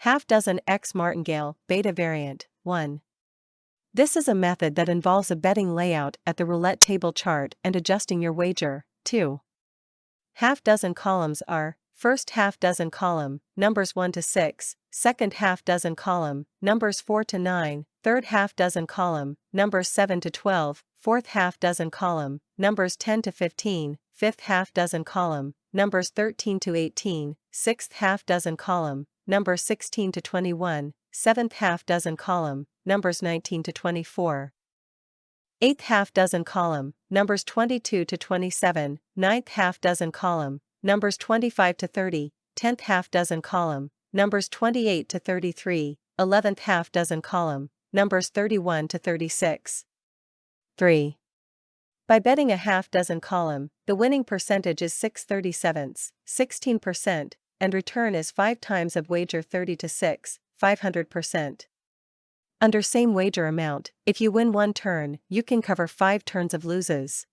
Half dozen X Martingale, beta variant, 1. This is a method that involves a betting layout at the roulette table chart and adjusting your wager, 2. Half dozen columns are: first half dozen column, numbers 1 to 6, second half dozen column, numbers 4 to 9, third half dozen column, numbers 7 to 12, fourth half dozen column, numbers 10 to 15, fifth half dozen column, numbers 13 to 18, sixth half dozen column, numbers 16 to 21, seventh half dozen column, numbers 19 to 24. Eighth half dozen column, numbers 22 to 27, ninth half dozen column, numbers 25 to 30, 10th half dozen column, numbers 28 to 33, 11th half dozen column, numbers 31 to 36. 3. By betting a half dozen column, the winning percentage is 6/37, 16%, and return is 5 times of wager 30 to 6, 500%. Under same wager amount, if you win one turn, you can cover 5 turns of losses.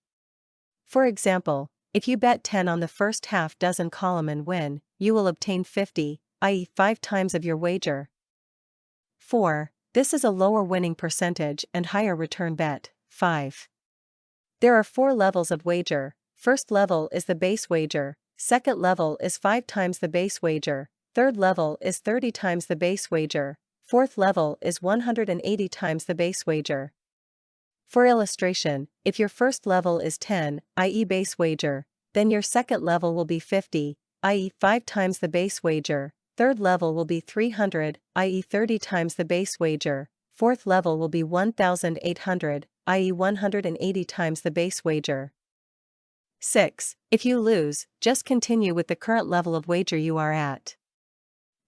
For example, if you bet 10 on the first half dozen column and win, you will obtain 50, i.e. 5 times of your wager. 4. This is a lower winning percentage and higher return bet, 5. There are 4 levels of wager. First level is the base wager, second level is 5 times the base wager, third level is 30 times the base wager, fourth level is 180 times the base wager. For illustration, if your first level is 10, i.e. base wager, then your second level will be 50, i.e. 5 times the base wager, third level will be 300, i.e. 30 times the base wager, fourth level will be 1,800, i.e. 180 times the base wager. 6. If you lose, just continue with the current level of wager you are at.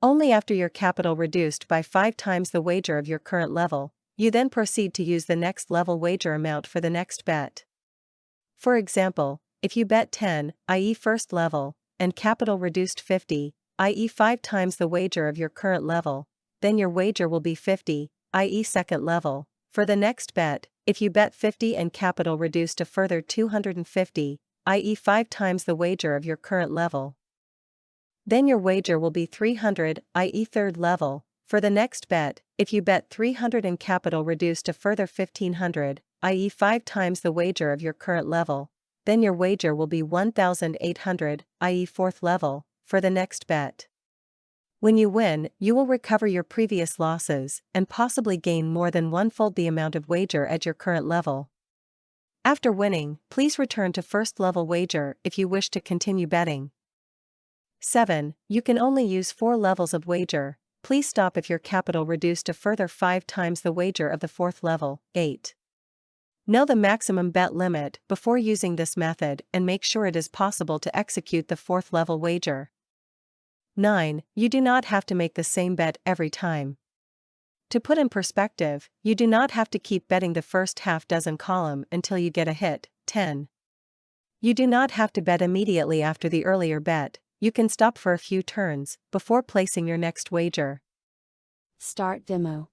Only after your capital reduced by 5 times the wager of your current level, you then proceed to use the next level wager amount for the next bet. For example, if you bet 10, i.e. first level, and capital reduced 50, i.e. 5 times the wager of your current level, then your wager will be 50, i.e. second level. For the next bet, if you bet 50 and capital reduced a further 250, i.e. 5 times the wager of your current level, then your wager will be 300, i.e. third level. For the next bet, if you bet 300 and capital reduced a further 1500, i.e. 5 times the wager of your current level, then your wager will be 1800, i.e. fourth level, for the next bet. When you win, you will recover your previous losses and possibly gain more than one-fold the amount of wager at your current level. After winning, please return to first level wager if you wish to continue betting. 7. You can only use 4 levels of wager. Please stop if your capital reduced a further 5 times the wager of the fourth level. 8. Know the maximum bet limit before using this method and make sure it is possible to execute the fourth level wager. 9. You do not have to make the same bet every time. To put in perspective, you do not have to keep betting the first half dozen column until you get a hit. 10. You do not have to bet immediately after the earlier bet. You can stop for a few turns before placing your next wager. Start demo.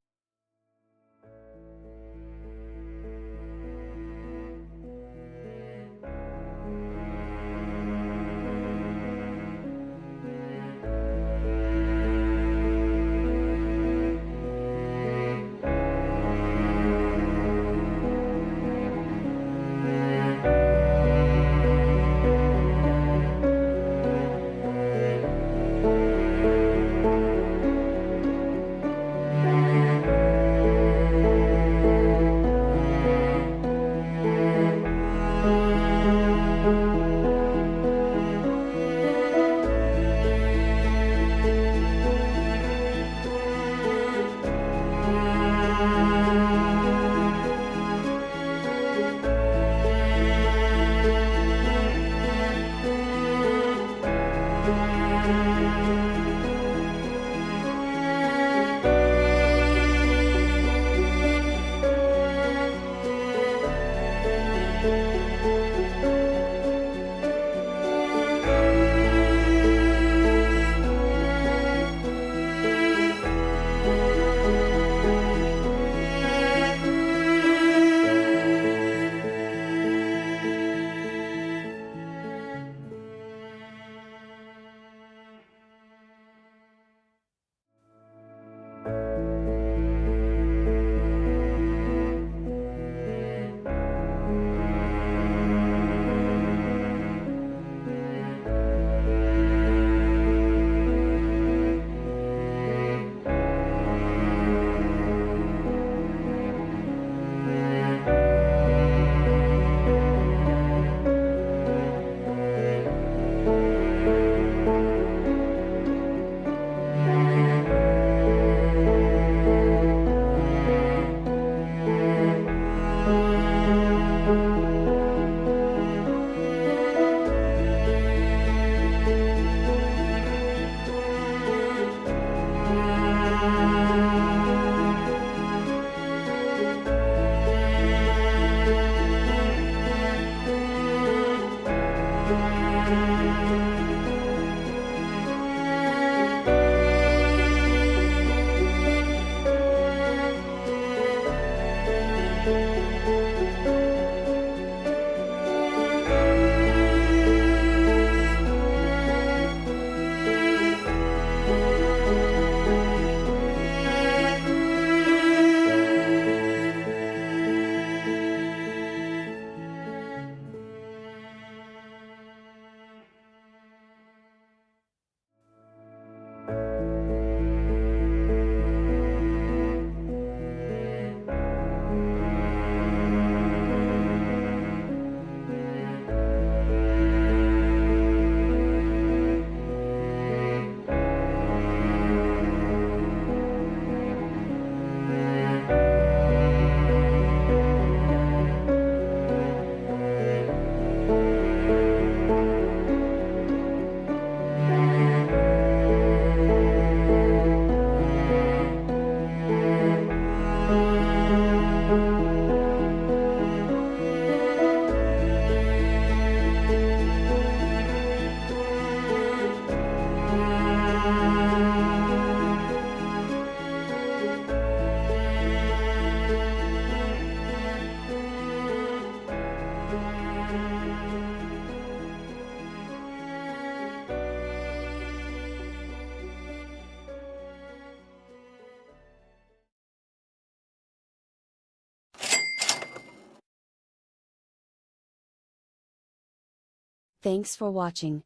Thanks for watching.